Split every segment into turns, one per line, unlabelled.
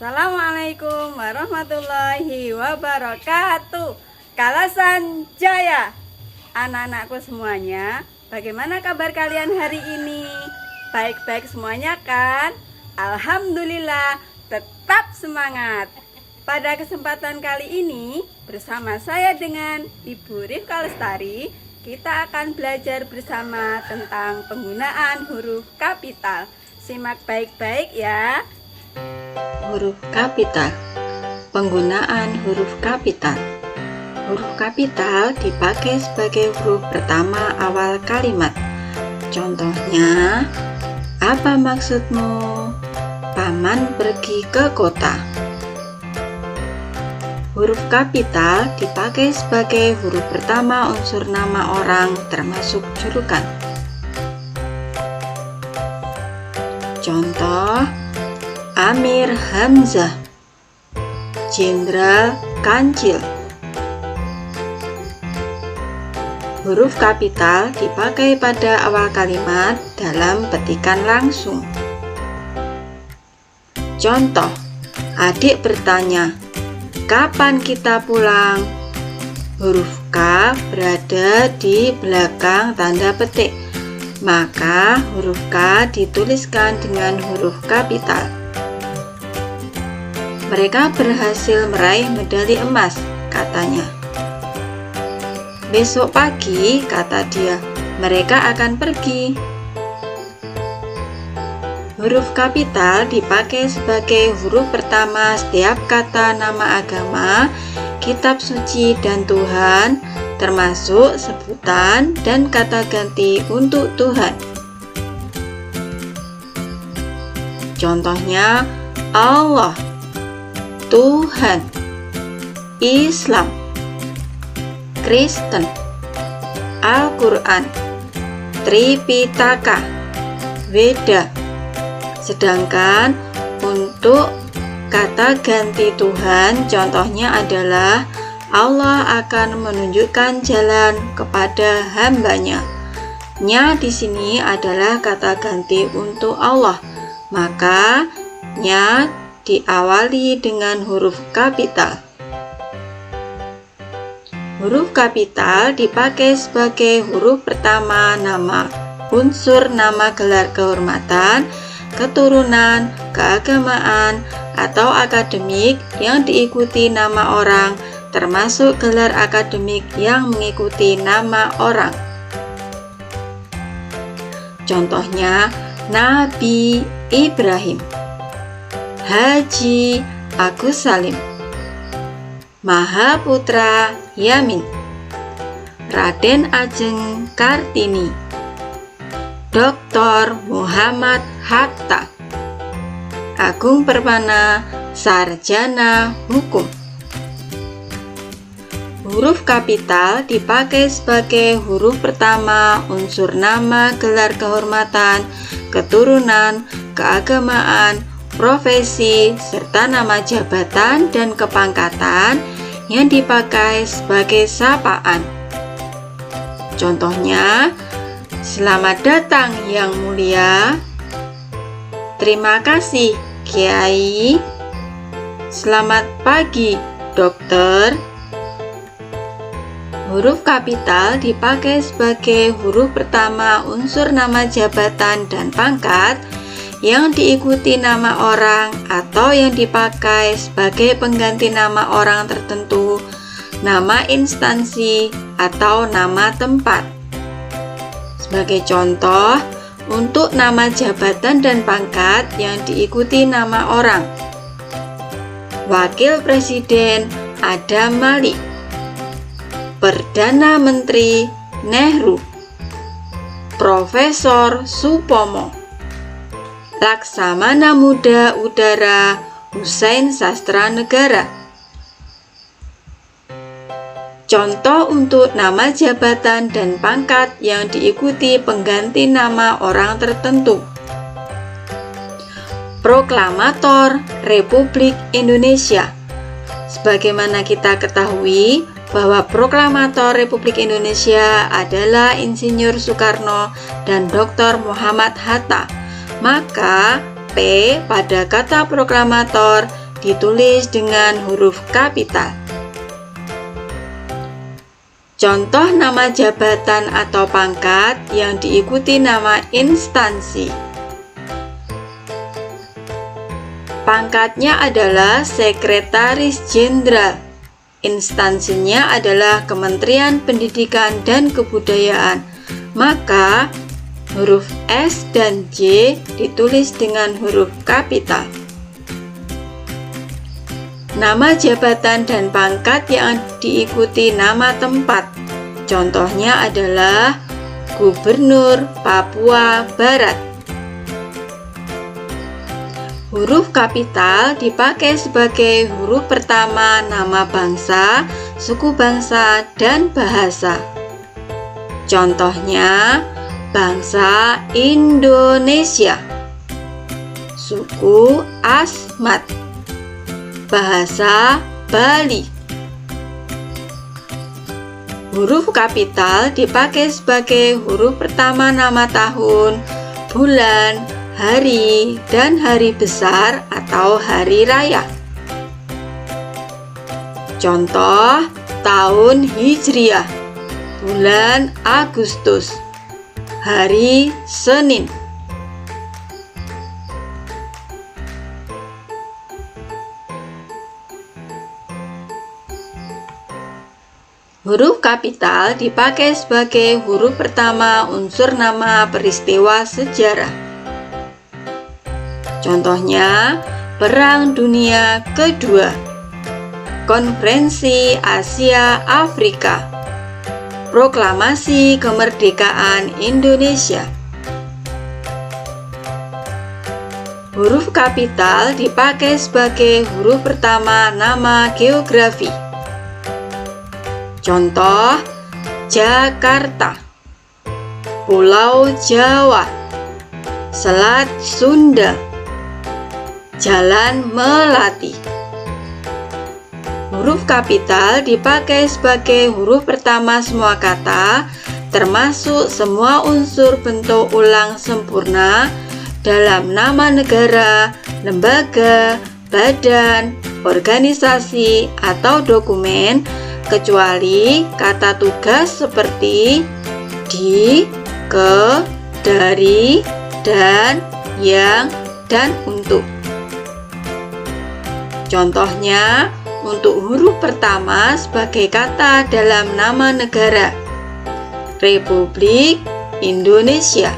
Assalamualaikum warahmatullahi wabarakatuh. Kalasan Jaya. Anak-anakku semuanya, bagaimana kabar kalian hari ini? Baik-baik semuanya kan? Alhamdulillah, tetap semangat. Pada kesempatan kali ini, bersama saya dengan Ibu Rifka Lestari, kita akan belajar bersama tentang penggunaan huruf kapital. Simak baik-baik ya.
Huruf kapital. Penggunaan huruf kapital. Huruf kapital dipakai sebagai huruf pertama awal kalimat. Contohnya, apa maksudmu? Paman pergi ke kota. Huruf kapital dipakai sebagai huruf pertama unsur nama orang termasuk julukan. Contoh, Amir Hamzah, Jenderal Kancil. Huruf kapital dipakai pada awal kalimat dalam petikan langsung. Contoh, adik bertanya, kapan kita pulang? Huruf K berada di belakang tanda petik, maka huruf K dituliskan dengan huruf kapital. Mereka berhasil meraih medali emas, katanya. Besok pagi, kata dia, mereka akan pergi. Huruf kapital dipakai sebagai huruf pertama setiap kata nama agama, kitab suci dan Tuhan, termasuk sebutan dan kata ganti untuk Tuhan. Contohnya, Allah, Tuhan, Islam, Kristen, Al-Quran, Tripitaka, Weda. Sedangkan untuk kata ganti Tuhan, contohnya adalah Allah akan menunjukkan jalan kepada hambanya. Nya di sini adalah kata ganti untuk Allah, maka nya diawali dengan huruf kapital. Huruf kapital dipakai sebagai huruf pertama nama unsur nama gelar kehormatan, keturunan, keagamaan, atau akademik yang diikuti nama orang, termasuk gelar akademik yang mengikuti nama orang. Contohnya, Nabi Ibrahim, Haji Agus Salim, Mahaputra Yamin, Raden Ajeng Kartini, Dr. Muhammad Hatta, Agung Permana, Sarjana Hukum. Huruf kapital dipakai sebagai huruf pertama unsur nama gelar kehormatan, keturunan, keagamaan, profesi, serta nama jabatan dan kepangkatan yang dipakai sebagai sapaan. Contohnya, selamat datang yang mulia, terima kasih Kiai, selamat pagi dokter. Huruf kapital dipakai sebagai huruf pertama unsur nama jabatan dan pangkat yang diikuti nama orang atau yang dipakai sebagai pengganti nama orang tertentu, nama instansi, atau nama tempat. Sebagai contoh, untuk nama jabatan dan pangkat yang diikuti nama orang, Wakil Presiden Adam Malik, Perdana Menteri Nehru, Profesor Supomo, Laksamana Muda Udara Husein Sastra Negara. Contoh untuk nama jabatan dan pangkat yang diikuti pengganti nama orang tertentu, Proklamator Republik Indonesia. Sebagaimana kita ketahui bahwa Proklamator Republik Indonesia adalah Insinyur Soekarno dan Dr. Muhammad Hatta, maka P pada kata proklamator ditulis dengan huruf kapital. Contoh nama jabatan atau pangkat yang diikuti nama instansi. Pangkatnya adalah Sekretaris Jenderal. Instansinya adalah Kementerian Pendidikan dan Kebudayaan. Maka huruf S dan J ditulis dengan huruf kapital. Nama jabatan dan pangkat yang diikuti nama tempat. Contohnya adalah Gubernur Papua Barat. Huruf kapital dipakai sebagai huruf pertama nama bangsa, suku bangsa, dan bahasa. Contohnya, bangsa Indonesia, suku Asmat, bahasa Bali. Huruf kapital dipakai sebagai huruf pertama nama tahun, bulan, hari, dan hari besar atau hari raya. Contoh, tahun Hijriah, bulan Agustus, hari Senin. Huruf kapital dipakai sebagai huruf pertama unsur nama peristiwa sejarah. Contohnya, Perang Dunia Kedua, Konferensi Asia Afrika, Proklamasi Kemerdekaan Indonesia. Huruf kapital dipakai sebagai huruf pertama nama geografi. Contoh, Jakarta, Pulau Jawa, Selat Sunda, Jalan Melati. Huruf kapital dipakai sebagai huruf pertama semua kata, termasuk semua unsur bentuk ulang sempurna dalam nama negara, lembaga, badan, organisasi, atau dokumen, kecuali kata tugas seperti di, ke, dari, dan, yang, dan untuk. Contohnya, untuk huruf pertama sebagai kata dalam nama negara, Republik Indonesia.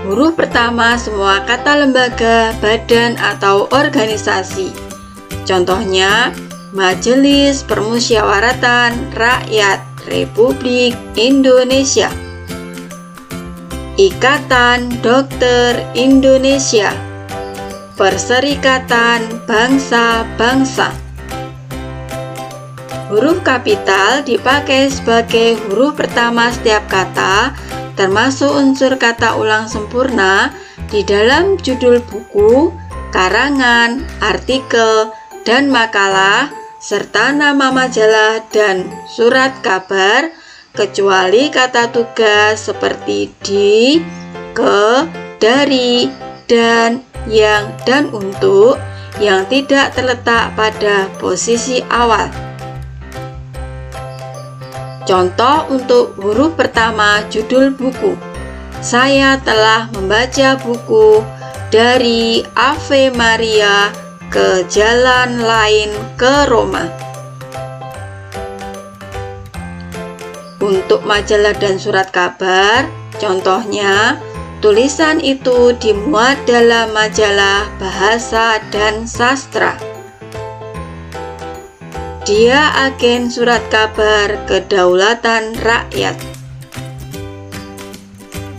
Huruf pertama semua kata lembaga, badan, atau organisasi. Contohnya, Majelis Permusyawaratan Rakyat Republik Indonesia, Ikatan Dokter Indonesia, Perserikatan Bangsa-Bangsa. Huruf kapital dipakai sebagai huruf pertama setiap kata, termasuk unsur kata ulang sempurna di dalam judul buku, karangan, artikel, dan makalah, serta nama majalah dan surat kabar, kecuali kata tugas seperti di, ke, dari, dan, yang, dan untuk, yang tidak terletak pada posisi awal. Contoh untuk huruf pertama judul buku. Saya telah membaca buku Dari Ave Maria ke Jalan Lain ke Roma. Untuk majalah dan surat kabar, contohnya, tulisan itu dimuat dalam majalah Bahasa dan Sastra. Dia agen surat kabar Kedaulatan Rakyat.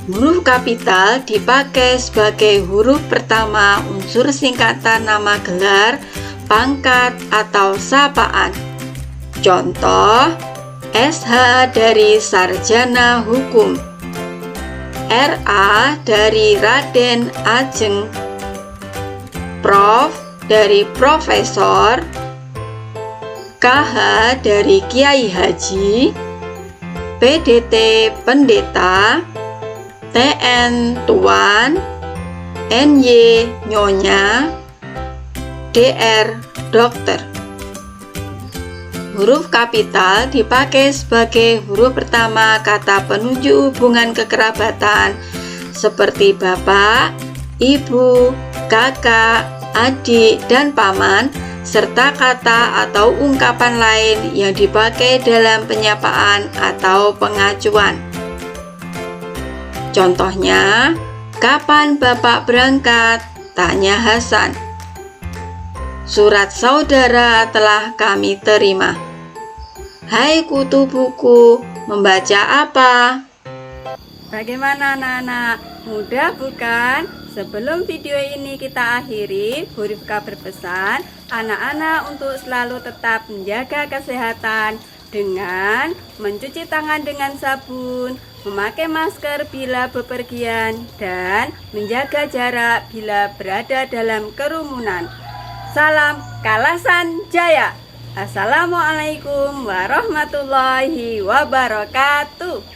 Huruf kapital dipakai sebagai huruf pertama unsur singkatan nama gelar, pangkat, atau sapaan. Contoh, SH dari Sarjana Hukum, RA dari Raden Ajeng, Prof dari Profesor, KH dari Kiai Haji, PDT Pendeta, TN Tuan, NY Nyonya, DR, dokter. Huruf kapital dipakai sebagai huruf pertama kata penunjuk hubungan kekerabatan seperti bapak, ibu, kakak, adik, dan paman, serta kata atau ungkapan lain yang dipakai dalam penyapaan atau pengacuan. Contohnya, kapan Bapak berangkat? Tanya Hasan. Surat saudara telah kami terima. Hai kutu buku, membaca apa?
Bagaimana anak-anak? Mudah bukan? Sebelum video ini kita akhiri, Bu Rifka berpesan anak-anak untuk selalu tetap menjaga kesehatan dengan mencuci tangan dengan sabun, memakai masker bila bepergian, dan menjaga jarak bila berada dalam kerumunan. Salam Kalasan Jaya. Assalamualaikum warahmatullahi wabarakatuh.